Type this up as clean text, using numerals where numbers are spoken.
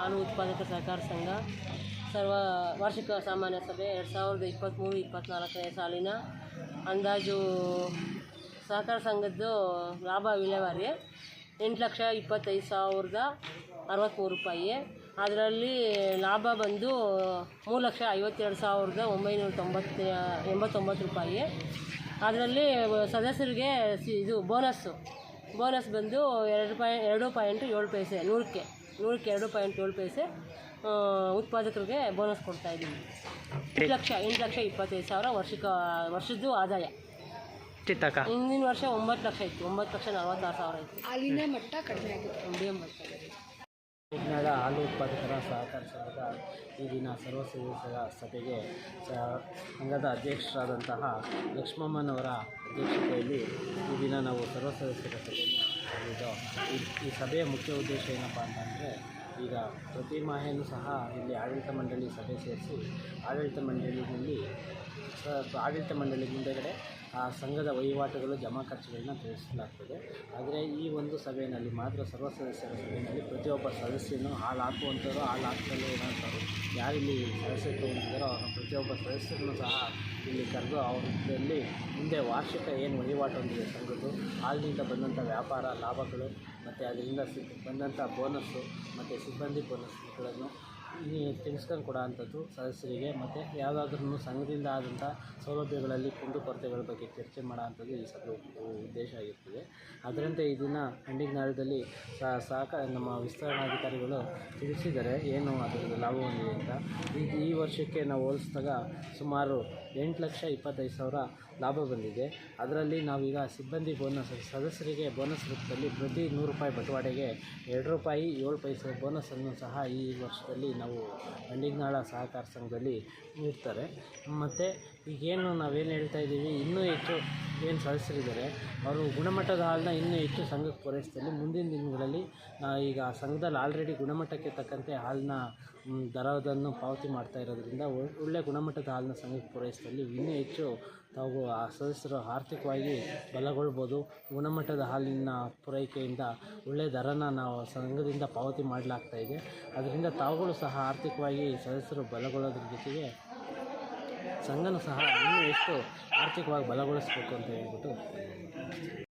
ಹಾಲು ಉತ್ಪಾದಕ ಸಹಕಾರ ಸಂಘ ವಾರ್ಷಿಕ ಸಾಮಾನ್ಯ ಸಭೆ 2023-24ನೇ ಸಾಲಿನ ಅಂದಾಜು ಸಹಕಾರ ಸಂಘದ್ದು ಲಾಭ ವಿಲೇವಾರಿ 8,25,063 ರೂಪಾಯಿ. ಅದರಲ್ಲಿ ಲಾಭ ಬಂದು 3,52,989 ರೂಪಾಯಿ. ಅದರಲ್ಲಿ ಸದಸ್ಯರಿಗೆ ಇದು ಬೋನಸ್ ಬಂದು 2.7 ಪೈಸೆ, ನೂರಕ್ಕೆ 2.7 ಪೈಸೆ ಉತ್ಪಾದಕರಿಗೆ ಬೋನಸ್ ಕೊಡ್ತಾಯಿದ್ದೀವಿ. 8,25,000 ವರ್ಷದ್ದು ಆದಾಯ. ಹಿಂದಿನ ವರ್ಷ 9 ಲಕ್ಷ ಇತ್ತು, 9,46,000 ಇತ್ತು. ಹಾಲಿನ ಮಟ್ಟ ಕಡಿಮೆ ಆಗಿದೆ. ಮೀಡಿಯಂ ಮಟ್ಟ. ವಿಜ್ಞಾನ ಹಾಲು ಉತ್ಪಾದಕರ ಸಹಕಾರ ಸಂಘದ ಈ ದಿನ ಸರ್ವ ಸದಸ್ಯರ ಸಭೆಗೆ ಸಂಘದ ಅಧ್ಯಕ್ಷರಾದಂತಹ ಲಕ್ಷ್ಮಮ್ಮನವರ ಅಧ್ಯಕ್ಷತೆಯಲ್ಲಿ ಈ ದಿನ ನಾವು ಸರ್ವ ಸದಸ್ಯರ ಸಭೆಯನ್ನು ಕರೆದಿದ್ದು. ಈ ಸಭೆಯ ಮುಖ್ಯ ಉದ್ದೇಶ ಏನಪ್ಪ ಅಂತಂದರೆ, ಈಗ ಪ್ರತಿ ಮಾಹೆಯೂ ಸಹ ಇಲ್ಲಿ ಆಡಳಿತ ಮಂಡಳಿ ಸಭೆ ಸೇರಿಸಿ ಆಡಳಿತ ಮಂಡಳಿ ಮುಂದೆಗಡೆ ಆ ಸಂಘದ ವಹಿವಾಟುಗಳು ಜಮಾ ಖರ್ಚುಗಳನ್ನ ತಿಳಿಸಲಾಗ್ತದೆ. ಆದರೆ ಈ ಒಂದು ಸಭೆಯಲ್ಲಿ ಮಾತ್ರ ಸರ್ವ ಸದಸ್ಯರ ಸಭೆಯಲ್ಲಿ ಪ್ರತಿಯೊಬ್ಬ ಸದಸ್ಯನು ಹಾಲು ಹಾಕುವಂಥವ್ರು, ಹಾಲು ಹಾಕ್ತಲೇ ಇರೋಂಥವ್ರು, ಯಾರಿಲ್ಲಿ ಸದಸ್ಯತ್ವ ಹೊಂದಿದ್ದಾರೋ ಅವರ ಪ್ರತಿಯೊಬ್ಬ ಸದಸ್ಯರನ್ನು ಸಹ ಇಲ್ಲಿ ಕರೆದು ಅವರಲ್ಲಿ ಮುಂದೆ ವಾರ್ಷಿಕ ಏನು ವಹಿವಾಟು ಹೊಂದಿದೆ ಸಂಘದ್ದು, ಹಾಲಿನಿಂದ ಬಂದಂಥ ವ್ಯಾಪಾರ ಲಾಭಗಳು ಮತ್ತು ಅದರಿಂದ ಬಂದಂಥ ಬೋನಸ್ಸು ಮತ್ತು ಸಿಬ್ಬಂದಿ ಬೋನಸ್ಗಳನ್ನು ತಿಳಿಸ್ಕೊಂಡು ಕೊಡೋ ಅಂಥದ್ದು ಸದಸ್ಯರಿಗೆ. ಮತ್ತು ಯಾವುದಾದ್ರೂ ಸಂಘದಿಂದ ಆದಂಥ ಸೌಲಭ್ಯಗಳಲ್ಲಿ ಕುಂದುಕೊರತೆಗಳ ಬಗ್ಗೆ ಚರ್ಚೆ ಮಾಡೋ ಅಂಥದ್ದು ಈ ಸಭೆ ಉದ್ದೇಶ ಆಗಿರ್ತದೆ. ಅದರಂತೆ ಈ ದಿನ ನಾಳದಲ್ಲಿ ನಮ್ಮ ವಿಸ್ತರಣಾಧಿಕಾರಿಗಳು ತಿಳಿಸಿದ್ದಾರೆ ಏನು ಅದರದ್ದು ಲಾಭ ಹೊಂದಿದೆ ಅಂತ. ಈ ವರ್ಷಕ್ಕೆ ನಾವು ಹೋಲಿಸಿದಾಗ ಸುಮಾರು 8,25,000 ಲಾಭ ಬಂದಿದೆ. ಅದರಲ್ಲಿ ನಾವೀಗ ಸಿಬ್ಬಂದಿ ಬೋನಸ್ ಸದಸ್ಯರಿಗೆ ಬೋನಸ್ ರೂಪದಲ್ಲಿ ಪ್ರತಿ 100 ರೂಪಾಯಿ ಬಟವಾಡೆಗೆ 2.7 ಪೈಸೆ ಬೋನಸನ್ನು ಸಹ ಈ ವರ್ಷದಲ್ಲಿ ನಾವು ಬಂಡಿಗ್ನಾಳ ಸಹಕಾರ ಸಂಘದಲ್ಲಿ ನೀಡ್ತಾರೆ. ಮತ್ತು ಈಗೇನು ನಾವೇನು ಹೇಳ್ತಾ ಇದ್ದೀವಿ, ಇನ್ನೂ ಹೆಚ್ಚು ಏನು ಸದಸ್ಯರಿದ್ದಾರೆ ಅವರು ಗುಣಮಟ್ಟದ ಹಾಲನ್ನ ಇನ್ನೂ ಹೆಚ್ಚು ಸಂಘಕ್ಕೆ ಪೂರೈಸಿದಲ್ಲಿ ಮುಂದಿನ ದಿನಗಳಲ್ಲಿ ಈಗ ಸಂಘದಲ್ಲಿ ಆಲ್ರೆಡಿ ಗುಣಮಟ್ಟಕ್ಕೆ ತಕ್ಕಂತೆ ಹಾಲನ್ನ ದರವನ್ನು ಪಾವತಿ ಮಾಡ್ತಾ ಇರೋದ್ರಿಂದ ಒಳ್ಳೆಯ ಗುಣಮಟ್ಟದ ಹಾಲನ್ನ ಸಂಘಕ್ಕೆ ಪೂರೈಸಿದಲ್ಲಿ ಇನ್ನೂ ಹೆಚ್ಚು ತಾವು ಆ ಸದಸ್ಯರು ಆರ್ಥಿಕವಾಗಿ ಬಲಗೊಳ್ಬೋದು. ಗುಣಮಟ್ಟದ ಹಾಲಿನ ಪೂರೈಕೆಯಿಂದ ಒಳ್ಳೆಯ ದರನ ನಾವು ಸಂಘದಿಂದ ಪಾವತಿ ಮಾಡಲಾಗ್ತಾಯಿದೆ. ಅದರಿಂದ ತಾವುಗಳು ಸಹ ಆರ್ಥಿಕವಾಗಿ ಸದಸ್ಯರು ಬಲಗೊಳ್ಳೋದ್ರ ಜೊತೆಗೆ ಸಂಘನೂ ಸಹ ಇನ್ನೂ ಎಷ್ಟು ಆರ್ಥಿಕವಾಗಿ ಬಲಗೊಳಿಸಬೇಕು ಅಂತ ಹೇಳ್ಬಿಟ್ಟು